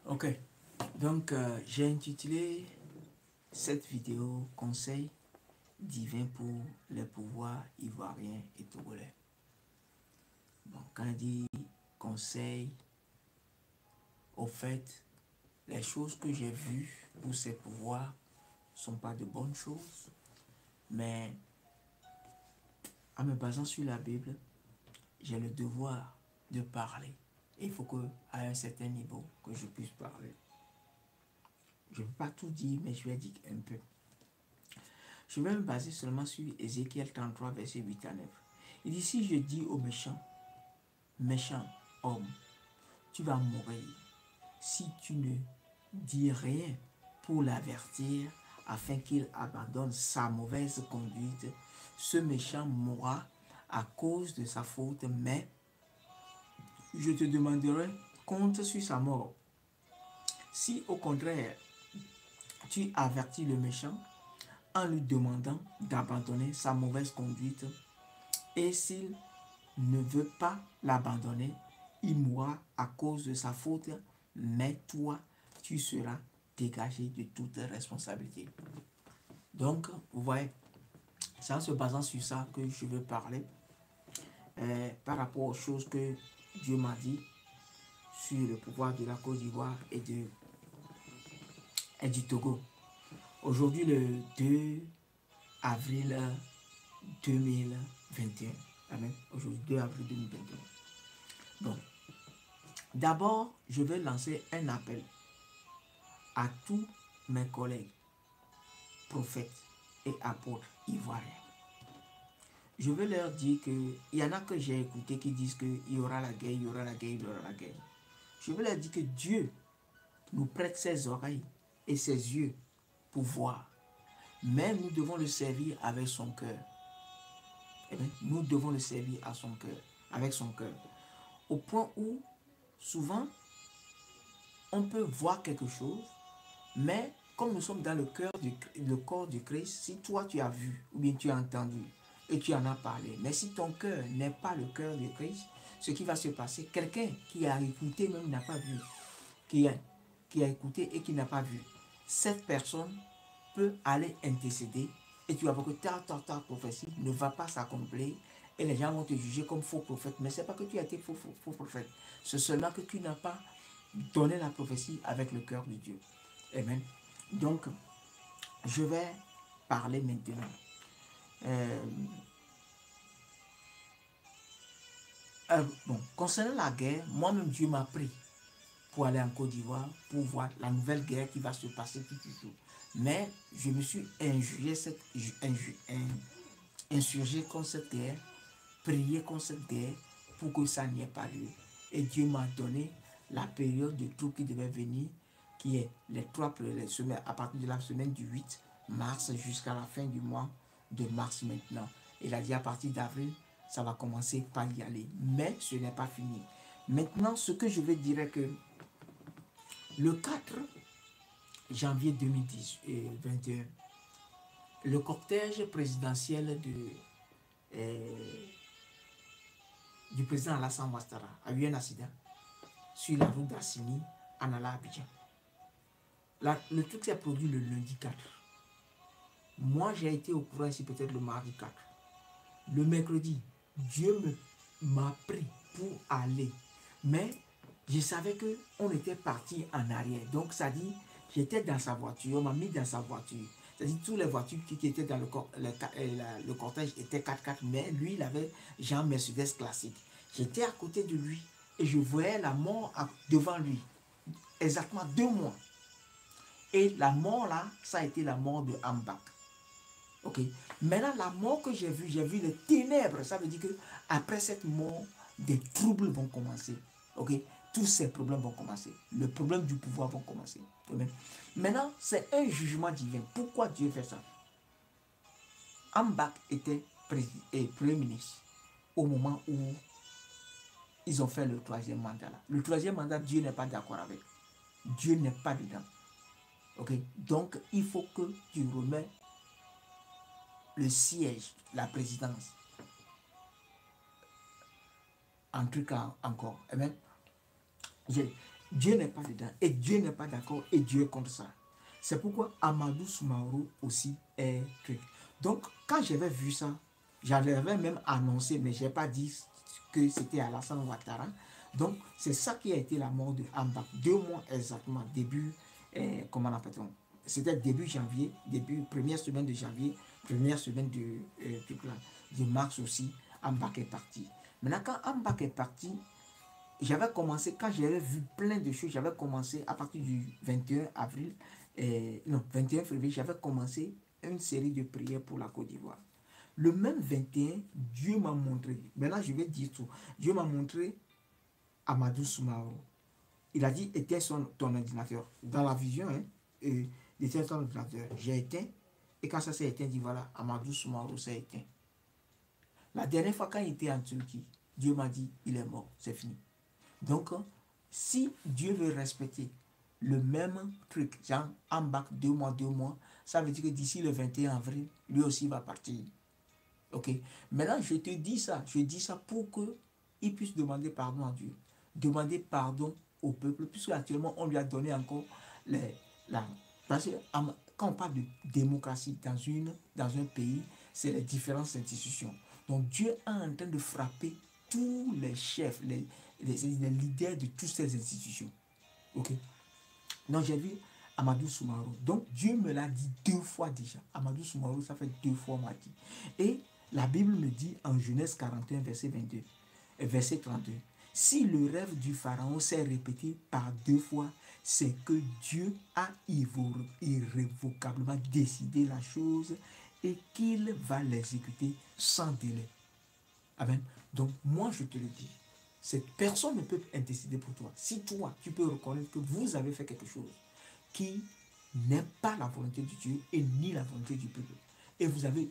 Ok, donc j'ai intitulé cette vidéo Conseil divin pour les pouvoirs ivoiriens et togolais. Bon, quand on dit conseil, au fait, les choses que j'ai vues pour ces pouvoirs ne sont pas de bonnes choses, mais en me basant sur la Bible, j'ai le devoir de parler. Et il faut qu'à un certain niveau, que je puisse parler. Je ne peux pas tout dire, mais je vais dire un peu. Je vais me baser seulement sur Ézéchiel 33, verset 8 à 9. Il dit, si je dis au méchant, méchant homme, tu vas mourir, si tu ne dis rien pour l'avertir, afin qu'il abandonne sa mauvaise conduite, ce méchant mourra à cause de sa faute, mais je te demanderai compte sur sa mort. Si au contraire, tu avertis le méchant en lui demandant d'abandonner sa mauvaise conduite, et s'il ne veut pas l'abandonner, il mourra à cause de sa faute, mais toi, tu seras dégagé de toute responsabilité. Donc, vous voyez, c'est en se basant sur ça que je veux parler par rapport aux choses que Dieu m'a dit sur le pouvoir de la Côte d'Ivoire et du Togo. Aujourd'hui, le 2 avril 2021. Amen. Aujourd'hui, 2 avril 2021. Donc, d'abord, je vais lancer un appel à tous mes collègues, prophètes et apôtres ivoiriens. Je vais leur dire qu'il y en a que j'ai écouté qui disent qu'il y aura la guerre, il y aura la guerre, il y aura la guerre. Je vais leur dire que Dieu nous prête ses oreilles et ses yeux pour voir. Mais nous devons le servir avec son cœur. Eh bien, nous devons le servir à son cœur, avec son cœur. Au point où, souvent, on peut voir quelque chose, mais comme nous sommes dans le corps du Christ, si toi tu as vu ou bien tu as entendu et tu en as parlé, mais si ton cœur n'est pas le cœur du Christ, ce qui va se passer, quelqu'un qui a écouté même n'a pas vu, qui a écouté et qui n'a pas vu, cette personne peut aller intercéder et tu vas voir que ta prophétie ne va pas s'accomplir et les gens vont te juger comme faux prophète. Mais ce n'est pas que tu as été faux prophète, c'est seulement que tu n'as pas donné la prophétie avec le cœur de Dieu. Amen. Donc, je vais parler maintenant. Bon, concernant la guerre, moi-même Dieu m'a pris pour aller en Côte d'Ivoire pour voir la nouvelle guerre qui va se passer tout de suite. Mais je me suis insurgé contre cette guerre, prié contre cette guerre pour que ça n'y ait pas lieu. Et Dieu m'a donné la période de troupes qui devait venir, qui est les 3 premières semaines, à partir de la semaine du 8 mars jusqu'à la fin du mois de mars maintenant. Il a dit à partir d'avril, ça va commencer par y aller. Mais ce n'est pas fini. Maintenant, ce que je veux dire est que le 4 janvier 2021, le cortège présidentiel du président Alassane Ouattara a eu un accident sur la route d'Assini en allant à Abidjan. Le truc s'est produit le lundi 4. Moi, j'ai été au courant ici peut-être le mardi 4. Le mercredi, Dieu m'a pris pour aller. Mais je savais qu'on était parti en arrière. Donc, ça dit, j'étais dans sa voiture, on m'a mis dans sa voiture. C'est-à-dire, toutes les voitures qui étaient dans le cortège étaient 4x4, mais lui, il avait Jean Mercedes classique. J'étais à côté de lui et je voyais la mort devant lui. Exactement 2 mois. Et la mort là, ça a été la mort de Ambak. Ok. Maintenant, la mort que j'ai vue les ténèbres. Ça veut dire que après cette mort, des troubles vont commencer. Ok. Tous ces problèmes vont commencer. Le problème du pouvoir vont commencer. Maintenant, c'est un jugement divin. Pourquoi Dieu fait ça? Ambak était premier ministre au moment où ils ont fait le 3e mandat. Là. Le 3e mandat, Dieu n'est pas d'accord avec. Dieu n'est pas dedans. Ok. Donc, il faut que tu remets le siège, la présidence, en tout cas encore. Amen. Dieu n'est pas dedans et Dieu n'est pas d'accord et Dieu est contre ça. C'est pourquoi Amadou Soumaoro aussi est truc. Donc, quand j'avais vu ça, j'avais même annoncé, mais je n'ai pas dit que c'était Alassane Ouattara. Donc, c'est ça qui a été la mort de Ambak. 2 mois exactement, début, comment on appelle ça? C'était début janvier, première semaine de janvier, première semaine de mars aussi, Ambak est parti. Maintenant, quand Ambak est parti, j'avais commencé, quand j'avais vu plein de choses, j'avais commencé à partir du 21 avril, non, 21 février, j'avais commencé une série de prières pour la Côte d'Ivoire. Le même 21, Dieu m'a montré, maintenant je vais dire tout, Dieu m'a montré Amadou Soumaoro. Il a dit, éteins ton ordinateur. Dans la vision, hein, éteins ton ordinateur. J'ai éteint, et quand ça s'est éteint, il dit, voilà, Amadou Soumaoro s'est éteint. La dernière fois, quand il était en Turquie, Dieu m'a dit, il est mort, c'est fini. Donc, si Dieu veut respecter le même truc, genre en bac 2 mois, ça veut dire que d'ici le 21 avril, lui aussi va partir. Ok? Maintenant, je te dis ça, pour qu'il puisse demander pardon à Dieu. Demander pardon au peuple, puisque actuellement, on lui a donné encore parce que quand on parle de démocratie dans un pays, c'est les différentes institutions. Donc, Dieu est en train de frapper tous les chefs, les leaders de toutes ces institutions. Ok? Donc, j'ai vu Amadou Soumaoro. Donc, Dieu me l'a dit 2 fois déjà. Amadou Soumaoro, ça fait 2 fois, m'a dit. Et la Bible me dit en Genèse 41, verset 22, verset 32. Si le rêve du pharaon s'est répété par 2 fois, c'est que Dieu a irrévocablement décidé la chose et qu'il va l'exécuter sans délai. Amen. Donc, moi, je te le dis, cette personne ne peut décider pour toi. Si toi, tu peux reconnaître que vous avez fait quelque chose qui n'est pas la volonté de Dieu et ni la volonté du peuple, et vous avez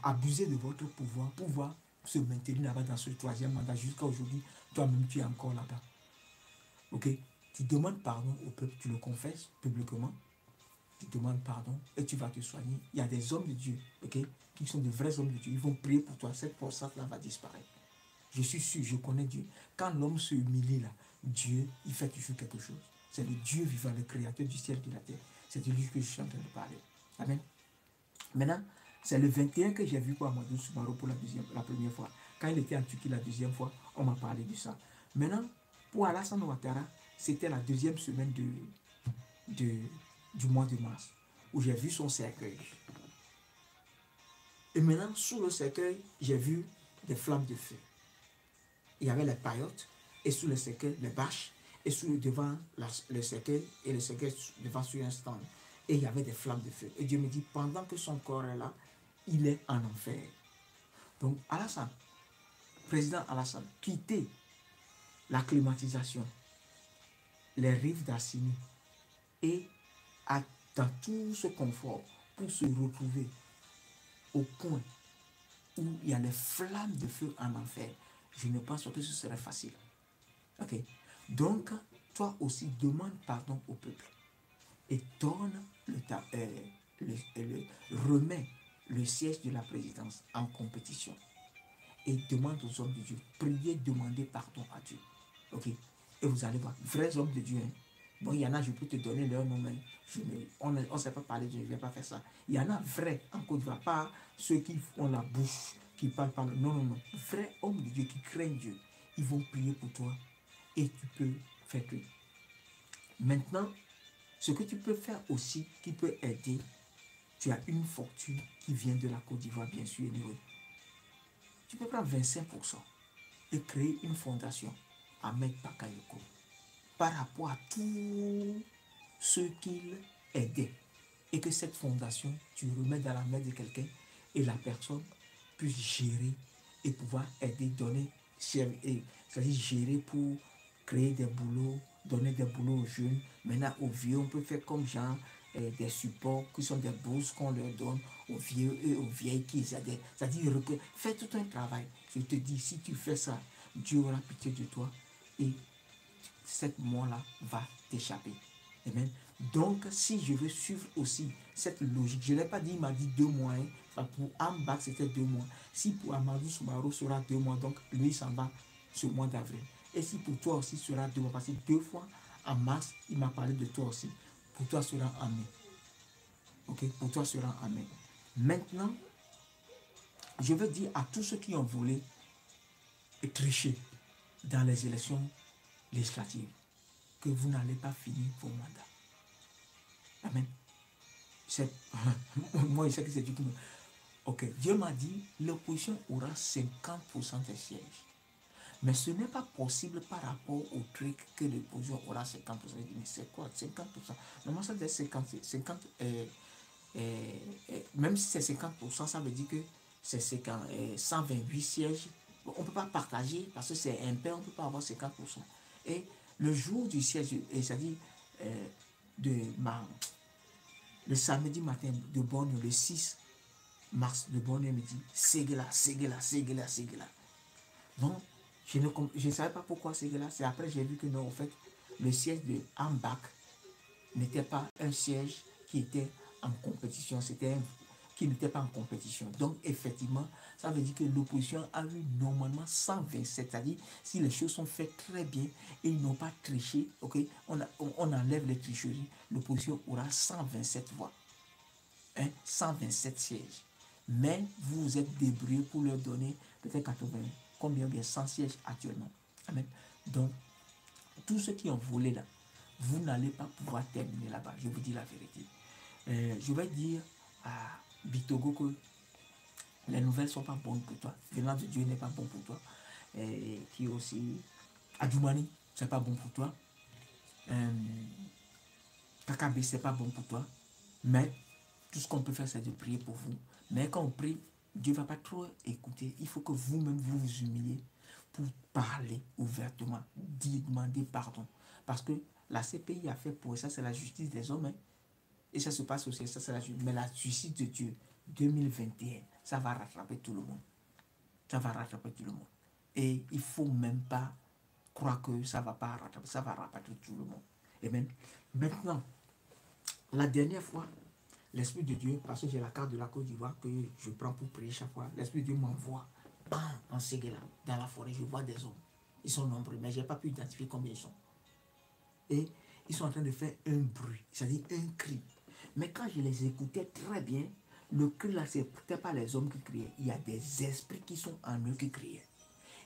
abusé de votre pouvoir se maintenir là-bas dans ce 3e mandat jusqu'à aujourd'hui, toi-même tu es encore là-bas. Ok? Tu demandes pardon au peuple, tu le confesses publiquement, tu demandes pardon et tu vas te soigner. Il y a des hommes de Dieu, ok, qui sont de vrais hommes de Dieu. Ils vont prier pour toi. Cette force-là va disparaître. Je suis sûr, je connais Dieu. Quand l'homme se humilie là, Dieu, il fait toujours quelque chose. C'est le Dieu vivant, le créateur du ciel et de la terre. C'est de lui que je suis en train de parler. Amen. Maintenant, c'est le 21 que j'ai vu pour Amadou Soumaoro pour la première fois. Quand il était en Turquie la 2e fois, on m'a parlé de ça. Maintenant, pour Alassane Ouattara, c'était la 2e semaine du mois de mars, où j'ai vu son cercueil. Et maintenant, sous le cercueil, j'ai vu des flammes de feu. Il y avait les paillotes, et sous le cercueil, les bâches, et devant le cercueil, et le cercueil devant sur un stand. Et il y avait des flammes de feu. Et Dieu me dit, pendant que son corps est là, il est en enfer. Donc, Alassane, président Alassane, quittez la climatisation, les rives d'Assini, et dans tout ce confort pour se retrouver au point où il y a les flammes de feu en enfer. Je ne pense pas que ce serait facile. Ok? Donc, toi aussi, demande pardon au peuple et remets le siège de la présidence en compétition et demande aux hommes de Dieu, priez, demandez pardon à Dieu. Ok? Et vous allez voir, vrais hommes de Dieu, hein? Bon, il y en a, je peux te donner leur nom, mais on ne sait pas parler, je ne vais pas faire ça. Il y en a vrais en Côte d'Ivoire, pas ceux qui ont la bouche, qui parlent pas. Non, non, non. Vrais hommes de Dieu qui craignent Dieu. Ils vont prier pour toi et tu peux faire tout. Maintenant, ce que tu peux faire aussi, qui peut aider, tu as une fortune qui vient de la Côte d'Ivoire, bien sûr, tu peux prendre 25% et créer une fondation à Ahmed Bakayoko par rapport à tous ceux qu'il aidait. Et que cette fondation, tu remets dans la main de quelqu'un et la personne puisse gérer et pouvoir aider, donner, c'est-à-dire gérer pour créer des boulots, donner des boulots aux jeunes. Maintenant, aux vieux, on peut faire comme genre des supports qui sont des bourses qu'on leur donne aux vieux et aux vieilles qui aident. C'est-à-dire, fais tout un travail. Je te dis, si tu fais ça, Dieu aura pitié de toi et cette mort-là va t'échapper. Amen. Donc, si je veux suivre aussi cette logique, je ne l'ai pas dit, il m'a dit 2 mois. Hein. Pour Ambak, c'était 2 mois. Si pour Amadou Soumaoro sera 2 mois, donc lui s'en va ce mois d'avril. Et si pour toi aussi sera 2 mois, parce que 2 fois en mars, il m'a parlé de toi aussi. Pour toi sera en mai. Ok, pour toi sera en mai. Maintenant, je veux dire à tous ceux qui ont volé et triché dans les élections législatives que vous n'allez pas finir vos mandats. Amen. Moi, je sais que c'est Dieu qui me... Ok, Dieu m'a dit, l'opposition aura 50% des sièges. Mais ce n'est pas possible par rapport au truc que l'opposition aura 50%. Mais c'est quoi 50%? Normalement, ça doit être 50 même si c'est 50%, ça veut dire que c'est 128 sièges. On ne peut pas partager parce que c'est impair, on ne peut pas avoir 50%. Et le jour du siège, c'est-à-dire le samedi matin de Borne, le 6 mars de Borne me dit Séguéla. Donc, je ne savais pas pourquoi Séguéla. C'est après j'ai vu que non, en fait, le siège de Ambach n'était pas un siège qui était en compétition, c'était un qui n'était pas en compétition. Donc, effectivement, ça veut dire que l'opposition a eu normalement 127, c'est-à-dire si les choses sont faites très bien et ils n'ont pas triché, ok, on enlève les tricheries, l'opposition aura 127 voix, 127 sièges. Mais vous vous êtes débrouillé pour leur donner peut-être 80, combien bien 100 sièges actuellement. Amen. Donc, tous ceux qui ont volé là, vous n'allez pas pouvoir terminer là-bas, je vous dis la vérité. Je vais dire à Bitogo que les nouvelles ne sont pas bonnes pour toi. Venant de Dieu n'est pas bon pour toi. Et qui aussi, Adjoumani, ce n'est pas bon pour toi. Kakabe, ce n'est pas bon pour toi. Mais tout ce qu'on peut faire, c'est de prier pour vous. Mais quand on prie, Dieu ne va pas trop écouter. Il faut que vous-même vous vous humiliez pour parler ouvertement, demander pardon. Parce que la CPI a fait pour ça, c'est la justice des hommes. Et ça se passe aussi, ça c'est la justice. Mais la justice de Dieu, 2021, ça va rattraper tout le monde. Ça va rattraper tout le monde. Et il ne faut même pas croire que ça ne va pas rattraper, ça va rattraper tout le monde. Et même, maintenant, la dernière fois, l'Esprit de Dieu, parce que j'ai la carte de la Côte d'Ivoire que je prends pour prier chaque fois, l'Esprit de Dieu m'envoie en Séguéla, dans la forêt, je vois des hommes. Ils sont nombreux, mais je n'ai pas pu identifier combien ils sont. Et ils sont en train de faire un bruit, c'est-à-dire un cri. Mais quand je les écoutais très bien, le cri là, ce n'était pas les hommes qui criaient. Il y a des esprits qui sont en eux qui criaient.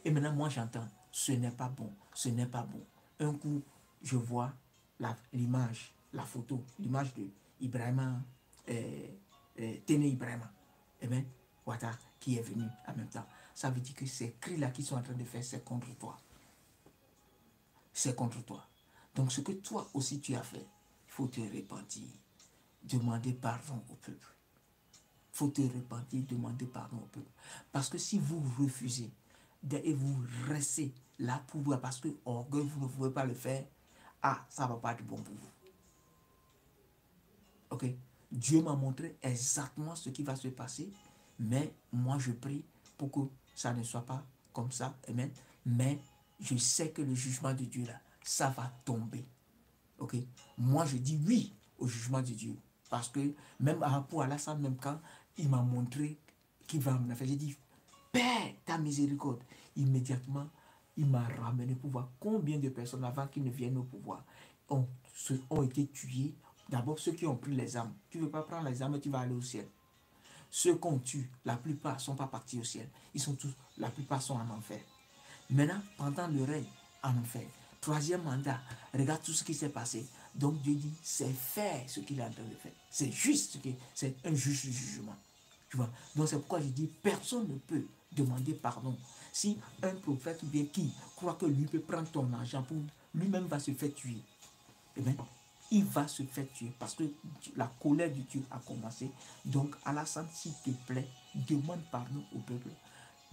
Et maintenant, moi, j'entends, ce n'est pas bon, ce n'est pas bon. Un coup, je vois l'image, la photo, l'image de Ibrahima, Téné Ibrahima, et bien, Ouattara, qui est venu en même temps. Ça veut dire que ces cris-là qu'ils sont en train de faire, c'est contre toi. C'est contre toi. Donc, ce que toi aussi tu as fait, il faut te repentir. Demander pardon au peuple. Il faut te repentir, demander pardon au peuple. Parce que si vous refusez et vous restez là pour vous, parce que orgueil, vous ne pouvez pas le faire, ça ne va pas être bon pour vous. Ok? Dieu m'a montré exactement ce qui va se passer, mais moi je prie pour que ça ne soit pas comme ça. Amen. Mais je sais que le jugement de Dieu là, ça va tomber. Ok? Moi je dis oui au jugement de Dieu. Parce que même pour Alassane, même quand il m'a montré qu'il va me faire, j'ai dit, Père, ta miséricorde. Immédiatement, il m'a ramené pour voir combien de personnes avant qu'ils ne viennent au pouvoir ont été tuées. D'abord, ceux qui ont pris les armes. Tu ne veux pas prendre les armes, tu vas aller au ciel. Ceux qu'on tue, la plupart ne sont pas partis au ciel. La plupart sont en enfer. Maintenant, pendant le règne en enfer, 3e mandat, regarde tout ce qui s'est passé. Donc Dieu dit, c'est faire ce qu'il est en train de faire. C'est juste, c'est un juste jugement. Tu vois? Donc c'est pourquoi je dis, personne ne peut demander pardon. Si un prophète ou bien qui croit que lui peut prendre ton argent pour lui-même va se faire tuer, eh bien, il va se faire tuer parce que la colère de Dieu a commencé. Donc, Alassane, s'il te plaît, demande pardon au peuple.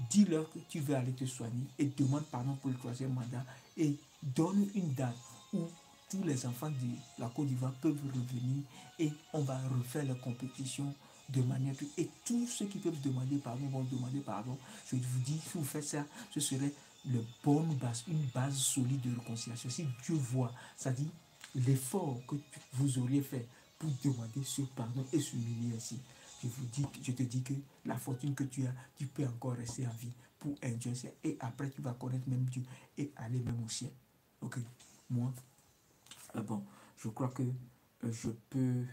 Dis-leur que tu veux aller te soigner et demande pardon pour le 3e mandat et donne une date où tous les enfants de la Côte d'Ivoire peuvent revenir et on va refaire la compétition de manière que... Et tous ceux qui peuvent demander pardon vont demander pardon. Je vous dis, si vous faites ça, ce serait une base solide de réconciliation. Si Dieu voit, ça dit l'effort que vous auriez fait pour demander ce pardon et s'humilier ainsi. Je te dis que la fortune que tu as, tu peux encore rester en vie pour un Dieu. Et après, tu vas connaître même Dieu et aller même au ciel. Ok, moi, bon, je crois que je peux...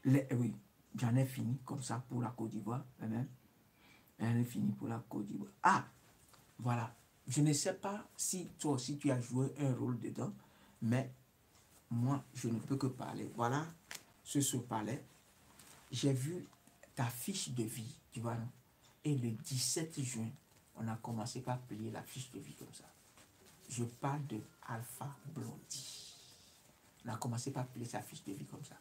oui, j'en ai fini comme ça pour la Côte d'Ivoire. J'en ai fini pour la Côte d'Ivoire. Ah, voilà. Je ne sais pas si toi aussi tu as joué un rôle dedans, mais moi, je ne peux que parler. Voilà ce palais. J'ai vu ta fiche de vie, tu vois, non? Et le 17 juin, on a commencé par plier la fiche de vie comme ça. Je parle de Alpha Blondy. On a commencé par plier sa fiche de vie comme ça.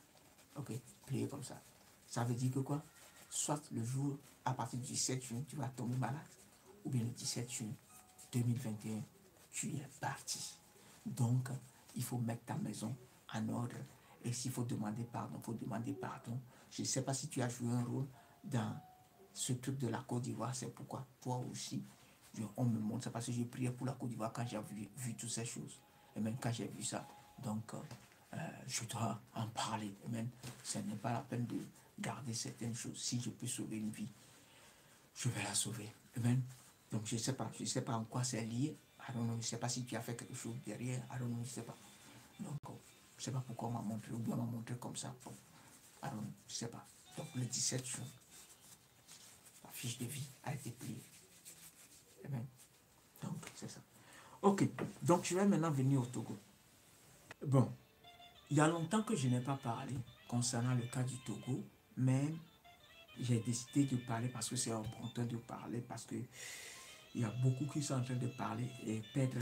Ok, plier comme ça. Ça veut dire que quoi? Soit le jour, à partir du 17 juin, tu vas tomber malade, ou bien le 17 juin 2021, tu es parti. Donc, il faut mettre ta maison en ordre. Et s'il faut demander pardon, il faut demander pardon. Je ne sais pas si tu as joué un rôle dans ce truc de la Côte d'Ivoire. C'est pourquoi toi aussi, on me montre ça parce que j'ai prié pour la Côte d'Ivoire quand j'ai vu toutes ces choses. Et même quand j'ai vu ça, donc je dois en parler. Et même, ce n'est pas la peine de garder certaines choses. Si je peux sauver une vie, je vais la sauver. Amen. Donc je ne sais pas en quoi c'est lié. Je ne sais pas si tu as fait quelque chose derrière. Je ne sais pas. Donc je ne sais pas pourquoi on m'a montré ou bien on m'a montré comme ça. Bon, je ne sais pas. Donc le 17 juin, la fiche de vie a été pliée. Amen. Donc c'est ça. Ok, donc je vais maintenant venir au Togo. Bon, il y a longtemps que je n'ai pas parlé concernant le cas du Togo, mais j'ai décidé de parler parce que c'est important de parler, parce que il y a beaucoup qui sont en train de parler et perdre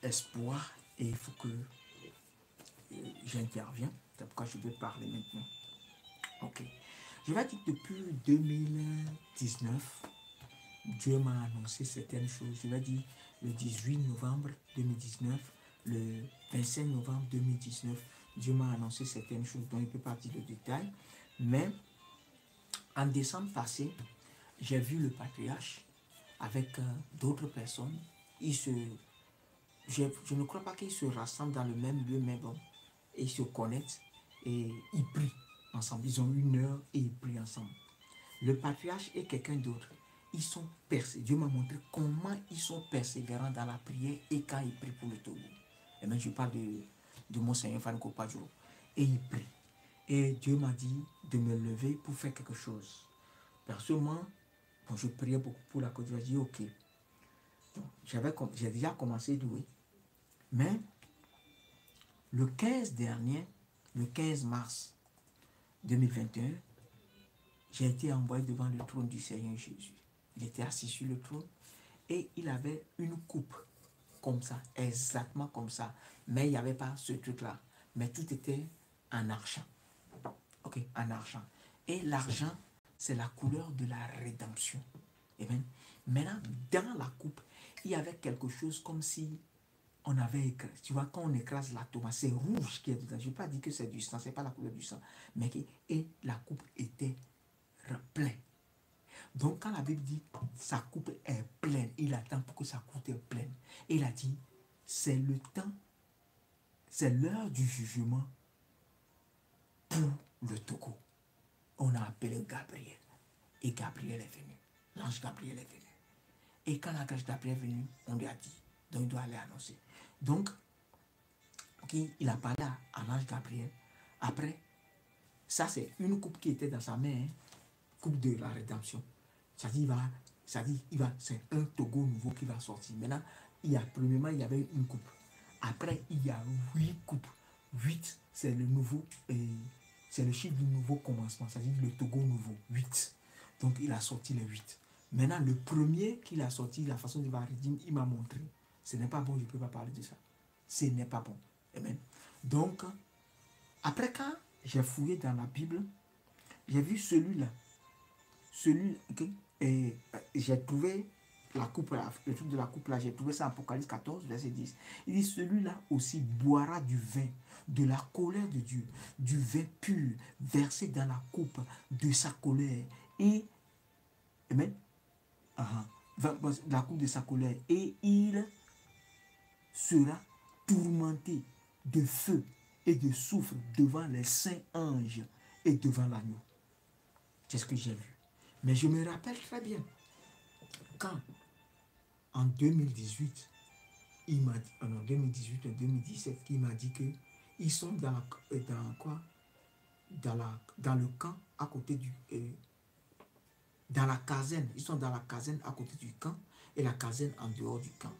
espoir, et il faut que j'intervienne. C'est pourquoi je vais parler maintenant. Ok. Je vais dire que depuis 2019, Dieu m'a annoncé certaines choses. Je vais dire le 18 novembre 2019, le 25 novembre 2019, Dieu m'a annoncé certaines choses dont il ne peut pas dire de détails. Mais en décembre passé, j'ai vu le patriarche avec d'autres personnes. Je ne crois pas qu'ils se rassemblent dans le même lieu, mais bon, ils se connectent et ils prient ensemble. Ils ont une heure et ils prient ensemble. Le patriarche et quelqu'un d'autre, ils sont persévérants. Dieu m'a montré comment ils sont persévérants dans la prière et quand ils prient pour le Togo. Et même je parle de mon Seigneur Franco Padjoro. Et ils prient. Et Dieu m'a dit de me lever pour faire quelque chose. Personnellement, bon, je priais beaucoup pour la Côte d'Ivoire. J'ai dit ok. J'ai déjà commencé à louer. Mais le 15 dernier, le 15 mars 2021, j'ai été envoyé devant le trône du Seigneur Jésus. Il était assis sur le trône et il avait une coupe comme ça, exactement comme ça. Mais il n'y avait pas ce truc-là. Mais tout était en argent. Ok, en argent. Et l'argent, c'est la couleur de la rédemption. Amen. Maintenant, dans la coupe, il y avait quelque chose comme si on avait écrasé. Tu vois, quand on écrase la tomate, c'est rouge qui est dedans. Je ne vais pas dire que c'est du sang, ce n'est pas la couleur du sang. Mais et la coupe était pleine. Donc, quand la Bible dit sa coupe est pleine, il attend pour que sa coupe est pleine. Et il a dit, c'est le temps, c'est l'heure du jugement pour le Togo. On a appelé Gabriel. Et Gabriel est venu. L'ange Gabriel est venu. Et quand l'ange Gabriel est venu, on lui a dit, donc il doit aller annoncer. Donc, il a parlé à l'ange Gabriel. Après, ça c'est une coupe qui était dans sa main, hein, coupe de la rédemption. Ça dit, c'est un Togo nouveau qui va sortir. Maintenant, premièrement, il y avait une coupe. Après, il y a 8 coupes. 8, c'est le nouveau, c'est le chiffre du nouveau commencement. Ça dit le Togo nouveau, 8. Donc, il a sorti les 8. Maintenant, le premier qu'il a sorti, la façon dont il va rédimer, il m'a montré. Ce n'est pas bon, je ne peux pas parler de ça. Ce n'est pas bon. Amen. Donc, après quand j'ai fouillé dans la Bible, j'ai vu celui-là. Et j'ai trouvé la coupe, le truc de la coupe là, j'ai trouvé ça en Apocalypse 14, verset 10. Il dit, celui-là aussi boira du vin, de la colère de Dieu, du vin pur, versé dans la coupe de sa colère. Et, amen, la coupe de sa colère. Et il sera tourmenté de feu et de soufre devant les saints anges et devant l'agneau. C'est ce que j'ai vu. Mais je me rappelle très bien quand en 2018, il m'a dit, en 2018 ou 2017, il m'a dit que ils sont dans quoi? Dans le camp à côté du... dans la caserne. Ils sont dans la caserne à côté du camp et la caserne en dehors du camp.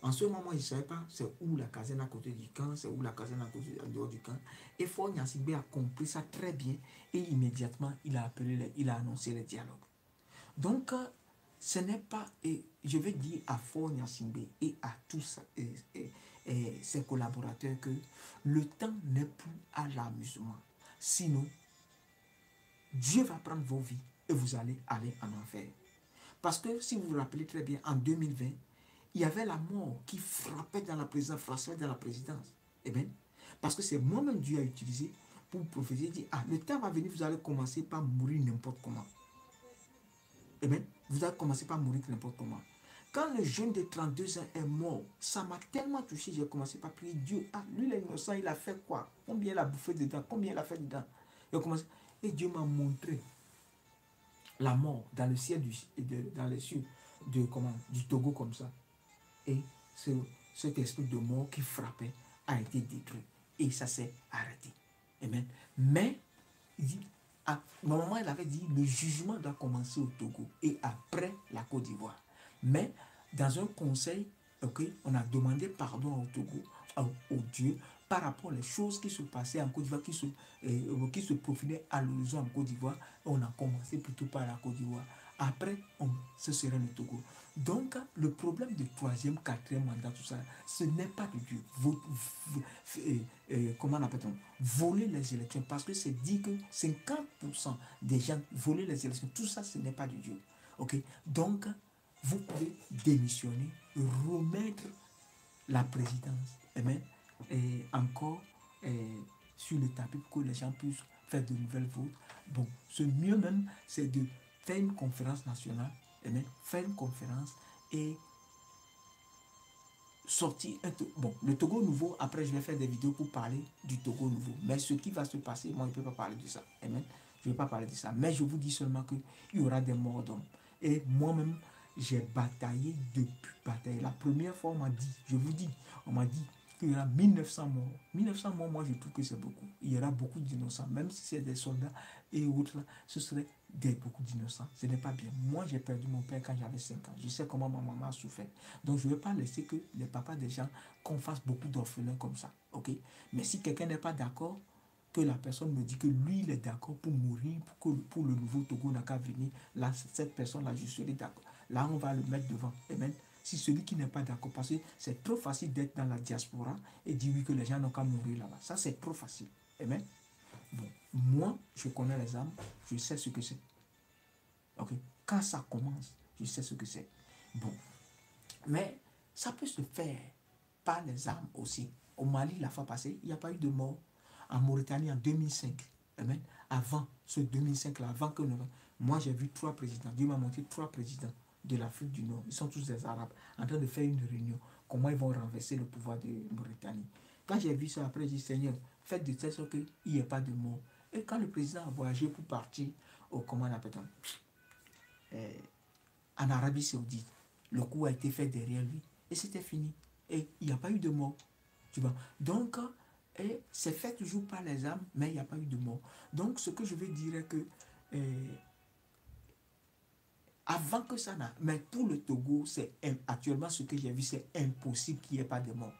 En ce moment, je ne savais pas c'est où la caserne à côté du camp, c'est où la caserne en dehors du camp. Et Faure Gnassingbé a compris ça très bien et immédiatement, il a appelé, il a annoncé les dialogues. Donc, ce n'est pas, et je vais dire à Faure Gnassingbé et à tous ses collaborateurs que le temps n'est plus à l'amusement. Sinon, Dieu va prendre vos vies et vous allez aller en enfer. Parce que si vous vous rappelez très bien, en 2020, il y avait la mort qui frappait dans la présidence, frappait dans la présidence. Eh bien, parce que c'est moi-même Dieu a utilisé pour prophétiser, dire, ah, le temps va venir, vous allez commencer par mourir n'importe comment. Eh bien, vous allez commencer par mourir n'importe comment. Quand le jeune de 32 ans est mort, ça m'a tellement touché, j'ai commencé par prier Dieu. Ah, lui, l'innocent, il a fait quoi? Combien il a bouffé dedans? Combien il a fait dedans? Et Dieu m'a montré la mort dans le ciel dans les cieux du Togo comme ça. Et cet esprit de mort qui frappait a été détruit. Et ça s'est arrêté. Amen. Mais, il dit, à un moment, il avait dit, le jugement doit commencer au Togo et après la Côte d'Ivoire. Mais, dans un conseil, okay, on a demandé pardon au Togo, au Dieu, par rapport aux choses qui se passaient en Côte d'Ivoire, qui se profilaient à l'horizon en Côte d'Ivoire. On a commencé plutôt par la Côte d'Ivoire. Après, ce serait le Togo. Donc, le problème du troisième, quatrième mandat, tout ça, ce n'est pas de Dieu. Comment on appelle-t-on? Voler les élections, parce que c'est dit que 50% des gens voler les élections, tout ça, ce n'est pas de Dieu. Ok? Donc, vous pouvez démissionner, remettre la présidence, amen, et encore sur le tapis pour que les gens puissent faire de nouvelles votes. Bon, ce mieux même, c'est de faire une conférence nationale, amen, faire une conférence et sortir bon, le Togo nouveau. Après, je vais faire des vidéos pour parler du Togo nouveau. Mais ce qui va se passer, moi, je ne peux pas parler de ça, amen. Je ne vais pas parler de ça. Mais je vous dis seulement qu'il y aura des morts d'hommes. Et moi-même, j'ai bataillé depuis bataille. La première fois, on m'a dit, je vous dis, on m'a dit qu'il y aura 1900 morts. 1900 morts, moi, je trouve que c'est beaucoup. Il y aura beaucoup d'innocents. Même si c'est des soldats et autres, ce serait beaucoup d'innocents. Ce n'est pas bien. Moi, j'ai perdu mon père quand j'avais 5 ans. Je sais comment ma maman a souffert. Donc, je ne veux pas laisser que les papas des gens, qu'on fasse beaucoup d'orphelins comme ça. Ok? Mais si quelqu'un n'est pas d'accord, que la personne me dit que lui, il est d'accord pour mourir, pour le nouveau Togo n'a qu'à venir, là, cette personne-là, je serai d'accord. Là, on va le mettre devant. Amen. Si celui qui n'est pas d'accord, parce que c'est trop facile d'être dans la diaspora et dire oui que les gens n'ont qu'à mourir là-bas. Ça, c'est trop facile. Amen. Bon, moi, je connais les âmes, je sais ce que c'est. Ok. Quand ça commence, je sais ce que c'est. Bon. Mais ça peut se faire par les armes aussi. Au Mali, la fois passée, il n'y a pas eu de mort. En Mauritanie, en 2005. Amen. Avant ce 2005-là, avant que nous... Moi, j'ai vu 3 présidents. Dieu m'a montré 3 présidents de l'Afrique du Nord. Ils sont tous des Arabes en train de faire une réunion. Comment ils vont renverser le pouvoir de Mauritanie. Quand j'ai vu ça, après, j'ai dit, Seigneur, faites de telle sorte qu'il n'y ait pas de mort. Et quand le président a voyagé pour partir au, comment on appelle ça, en Arabie Saoudite, le coup a été fait derrière lui et c'était fini. Et il n'y a pas eu de mort. Tu vois. Donc, c'est fait toujours par les âmes, mais il n'y a pas eu de mort. Donc, ce que je veux dire est que avant que ça n'a... Mais pour le Togo, c'est actuellement ce que j'ai vu, c'est impossible qu'il n'y ait pas de mort.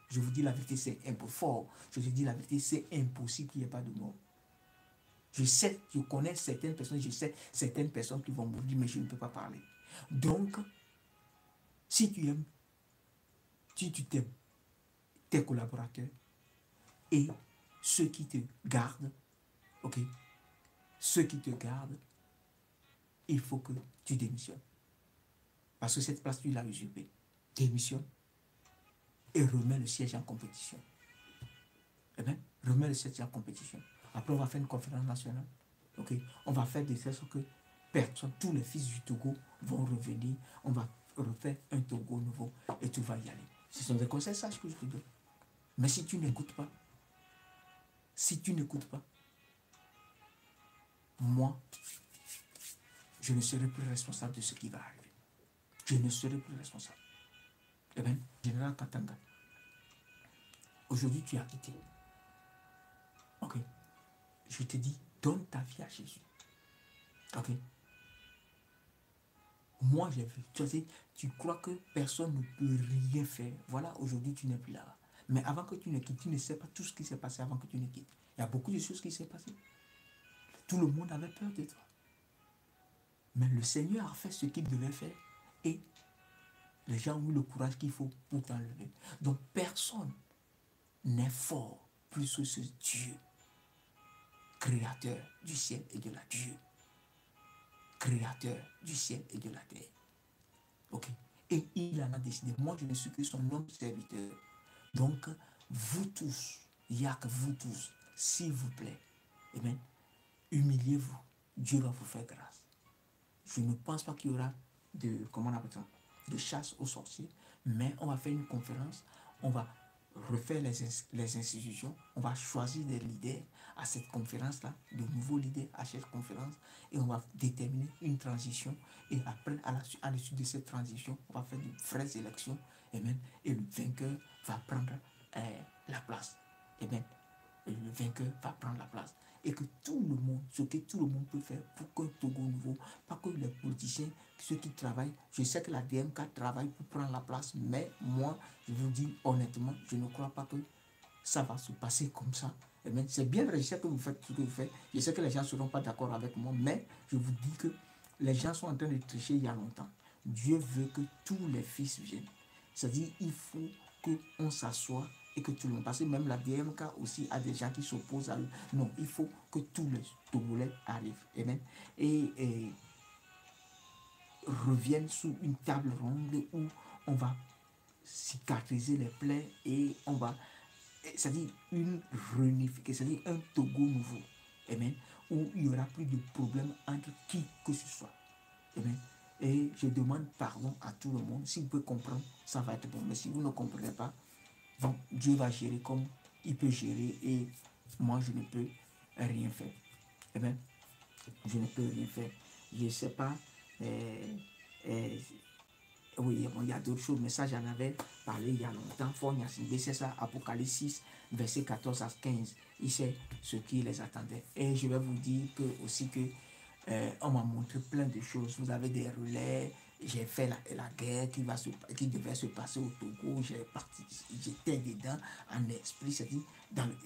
Je vous dis la vérité, c'est un peu fort. Je vous dis la vérité, c'est impossible qu'il n'y ait pas de mort. Je sais, je connais certaines personnes, je sais certaines personnes qui vont mourir, mais je ne peux pas parler. Donc, si tu aimes, si tu t'aimes tes collaborateurs et ceux qui te gardent, ok, ceux qui te gardent, il faut que tu démissionnes. Parce que cette place, tu l'as usurpée. Démissionne et remets le siège en compétition. Eh bien, remets le siège en compétition. Après, on va faire une conférence nationale. Ok, on va faire des choses que personne, tous les fils du Togo vont revenir. On va refaire un Togo nouveau et tu vas y aller. Ce sont des conseils sages que je te donne. Mais si tu n'écoutes pas, moi, je ne serai plus responsable de ce qui va arriver. je ne serai plus responsable. Eh bien, général Katanga, aujourd'hui tu as quitté. Ok. Je te dis, donne ta vie à Jésus. Ok. Moi, j'ai vu. Tu sais, tu crois que personne ne peut rien faire. Voilà, aujourd'hui, tu n'es plus là. Mais avant que tu ne quittes, tu ne sais pas tout ce qui s'est passé avant que tu ne quittes. Il y a beaucoup de choses qui s'est passé. Tout le monde avait peur de toi. Mais le Seigneur a fait ce qu'il devait faire. Et les gens ont eu le courage qu'il faut pour t'enlever. Donc, personne n'est fort plus que ce Dieu, créateur du ciel et de la terre. Créateur du ciel et de la terre. Ok. Et il en a décidé. Moi, je ne suis que son homme serviteur. Donc, vous tous, il n'y a que vous tous, s'il vous plaît, eh bien, humiliez-vous. Dieu va vous faire grâce. Je ne pense pas qu'il y aura de, comment on appelle ça, de chasse aux sorciers, mais on va faire une conférence, on va refaire les institutions, on va choisir des leaders à cette conférence-là, de nouveaux leaders à cette conférence, et on va déterminer une transition, et après, à l'issue de cette transition, on va faire de vraies élections, et le vainqueur va prendre la place. Et bien, le vainqueur va prendre la place. Et que tout le monde, ce que tout le monde peut faire pour qu'un Togo nouveau, pas que les politiciens, ceux qui travaillent, je sais que la DMK travaille pour prendre la place, mais moi, je vous dis honnêtement, je ne crois pas que ça va se passer comme ça. C'est bien vrai, je sais que vous faites ce que vous faites, je sais que les gens ne seront pas d'accord avec moi, mais je vous dis que les gens sont en train de tricher il y a longtemps. Dieu veut que tous les fils viennent. C'est-à-dire, il faut qu'on s'assoie et que tout le monde, parce que même la DMK aussi a des gens qui s'opposent à eux. Non, il faut que tous les Togolais arrivent. Amen. Et reviennent sous une table ronde où on va cicatriser les plaies et on va, c'est-à-dire une réunification, c'est-à-dire un Togo nouveau. Amen. Où il n'y aura plus de problème entre qui que ce soit. Amen. Et je demande pardon à tout le monde. Si vous pouvez comprendre, ça va être bon. Mais si vous ne comprenez pas, donc Dieu va gérer comme il peut gérer et moi je ne peux rien faire. Amen. Je ne peux rien faire. Je ne sais pas. Oui, bon, il y a d'autres choses, mais ça j'en avais parlé il y a longtemps. C'est ça, Apocalypse 6, verset 14 à 15. Il sait ce qui les attendait. Et je vais vous dire que, aussi que on m'a montré plein de choses. Vous avez des relais. J'ai fait la guerre qui devait se passer au Togo. J'étais dedans en esprit. C'est-à-dire,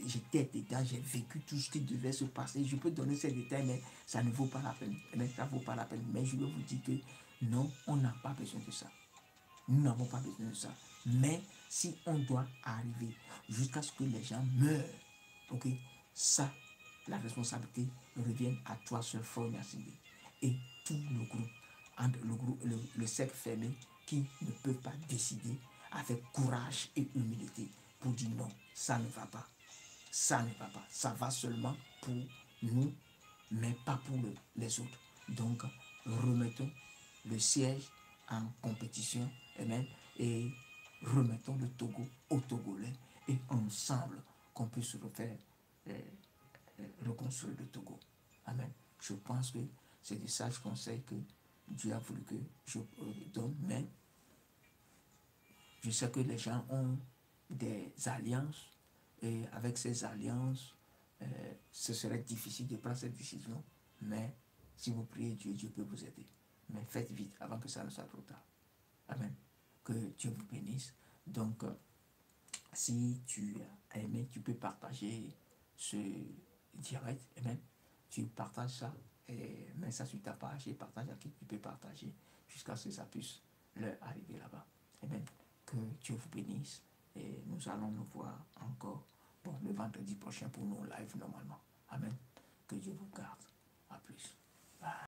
j'étais dedans, j'ai vécu tout ce qui devait se passer. Je peux donner ces détails, mais ça ne vaut pas la peine. Ça ne vaut pas la peine. Mais je vais vous dire que non, on n'a pas besoin de ça. Nous n'avons pas besoin de ça. Mais si on doit arriver jusqu'à ce que les gens meurent, ok, ça, la responsabilité revient à toi seul, frère Yassine. Et tout le groupe, le cercle fermé, qui ne peut pas décider avec courage et humilité pour dire non, ça ne va pas. Ça ne va pas. Ça va seulement pour nous, mais pas pour les autres. Donc, remettons le siège en compétition, amen, et remettons le Togo aux Togolais et ensemble qu'on puisse refaire, reconstruire le Togo. Amen. Je pense que c'est des sages conseils que Dieu a voulu que je donne, mais je sais que les gens ont des alliances et avec ces alliances, ce serait difficile de prendre cette décision, mais si vous priez Dieu, Dieu peut vous aider. Mais faites vite avant que ça ne soit trop tard. Amen. Que Dieu vous bénisse. Donc, si tu as aimé, tu peux partager ce direct. Amen. Tu partages ça et mets ça sur ta page et partage à qui tu peux partager jusqu'à ce que ça puisse leur arriver là-bas. Amen. Que Dieu vous bénisse et nous allons nous voir encore le vendredi prochain pour nos lives normalement. Amen. Que Dieu vous garde. À plus. Bye.